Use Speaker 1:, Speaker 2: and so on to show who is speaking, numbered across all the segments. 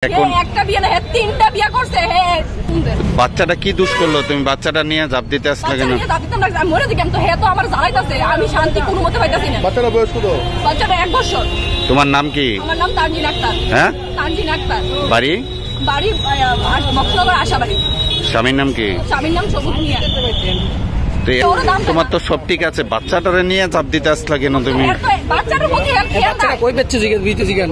Speaker 1: একটা বিয়ে না, তিনটা বিয়ে করছে।
Speaker 2: বাচ্চাটা কি দোষ করলো? তুমি বাচ্চাটা নিয়ে জাপ দিতে আসলে কেন?
Speaker 1: মরে দিকে তো হে তো আমার জ্বালাইতেছে, আমি শান্তি কোনো মতে পাইতেছি না।
Speaker 2: বাচ্চাটা বয়স কত?
Speaker 1: বাচ্চাটা 1 বছর।
Speaker 2: তোমার নাম কি?
Speaker 1: আমার নাম তানজিন আক্তার।
Speaker 2: হ্যাঁ,
Speaker 1: তানজিন আক্তার।
Speaker 2: বাড়ি?
Speaker 1: বাড়ি বক্সনগর আশাবাড়ি।
Speaker 2: স্বামীর নাম কি?
Speaker 1: স্বামীর নাম সবুজ মিয়া।
Speaker 2: তোমার তো সব ঠিক আছে, বাচ্চাটারে নিয়ে চাপ দিতে আসলে কেন তুমি?
Speaker 1: বাচ্চাটার প্রতি হেল্প খেয়াল নাই।
Speaker 3: কই বেচছে জিগান বিতে জিগান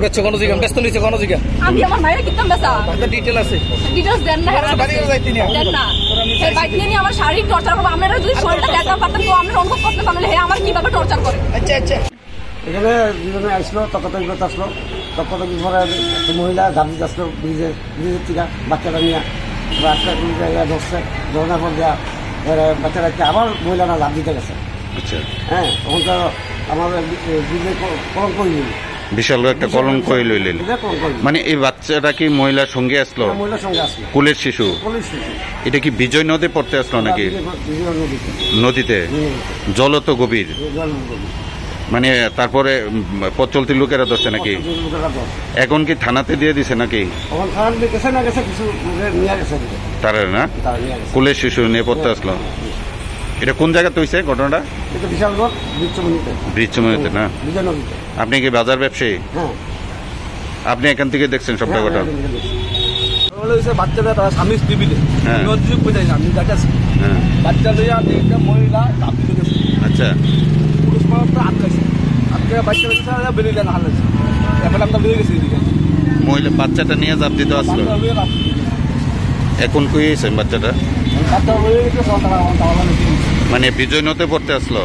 Speaker 3: বেচছে কোন জিগান ব্যস্ত নিছে কোন জিগান?
Speaker 1: আমি আমার মায়ের কিতাম বেচা।
Speaker 3: কত ডিটেইল আছে?
Speaker 1: ডিটেইলস দেন না।
Speaker 3: বাড়ি যাইতে না।
Speaker 1: দেন না। এই বাইক নিয়ে আমার শারীরিক টর্চার করব। আমরা যদি শরীরটা দেখাতে পারতাম তো আমরা অনুভব করতে পারলে হে আমার কিভাবে টর্চার করে।
Speaker 3: আচ্ছা আচ্ছা।
Speaker 4: এখানে দুজনে আসলো, তকতবিপত আসলো। তকতবিপত পরে একটা মহিলা জাপ দিতে আসলো ব্রিজের থেকে বাচ্চাটা নিয়ে। বাচ্চা জায়গায় ধরছে, ধরার পর দেওয়া বাচ্চাটাকে আবার মহিলা না জাপ দিতে গেছে।
Speaker 2: আচ্ছা,
Speaker 4: হ্যাঁ, তখন তো আমাদের ব্রিজে কলঙ্ক হয়ে
Speaker 2: বিশাল একটা কলঙ্ক লইলেন। মানে এই বাচ্চাটা কি মহিলার সঙ্গে আসলো?
Speaker 4: মহিলার সঙ্গে আসলো,
Speaker 2: কুলের শিশু।
Speaker 4: পুলিশ শিশু।
Speaker 2: এটা কি বিজয় নদী পড়তে আসলো নাকি? নদীতে জল তো গভীর। মানে তারপরে পথ চলতি লোকেরা ধরছে নাকি? এখন কি থানাতে দিয়ে দিছে নাকি? তারা না কুলের শিশু নিয়ে পড়তে আসলো। এটা কোন জায়গাতে হয়েছে ঘটনাটা? বৃক্ষমণিতে না? আপনি কি বাজার ব্যবসায়ী? আপনি এখান থেকে দেখছেন সবটা ঘটনা?
Speaker 3: বাচ্চাটা তারা স্বামী স্ত্রী মিলে আমি দেখাচ্ছি বাচ্চা লইয়া একটা মহিলা জাপ দিতে গেছে।
Speaker 2: আচ্ছা,
Speaker 3: পুরুষ মানুষটা আটকাইছে, আটকে বাচ্চা বেরিয়ে না হারাইছে। এখন আমরা বেরিয়ে গেছি এদিকে।
Speaker 2: মহিলা বাচ্চাটা নিয়ে জাপ দিতে আসলো। এখন কই হয়েছেন বাচ্চাটা?
Speaker 3: বাচ্চা বেরিয়ে গেছে।
Speaker 2: মানে বিজয় নদীতে পড়তে আসলো।